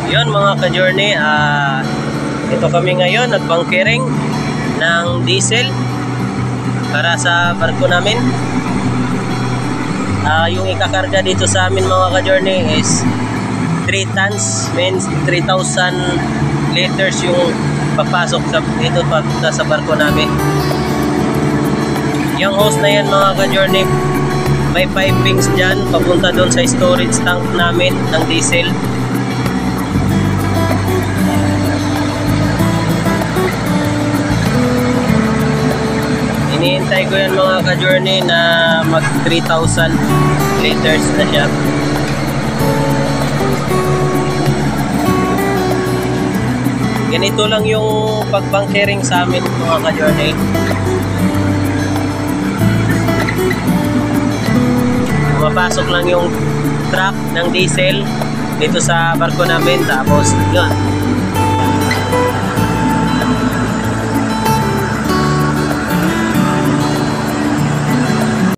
Yun mga ka-journey, ito kami ngayon nagbunkering ng diesel para sa barko namin. Yung ikakarga dito sa amin mga ka-journey is 3 tons, means 3,000 liters yung papasok dito papunta sa barko namin. Yung hose na yan mga ka-journey, may pipings dyan papunta doon sa storage tank namin ng diesel. Hinihintay ko yan mga ka-journey na mag 3,000 liters na siya. Ganito lang yung pagbunkering sa amin mga ka-journey. Mapasok lang yung truck ng diesel dito sa barko namin, tapos yun,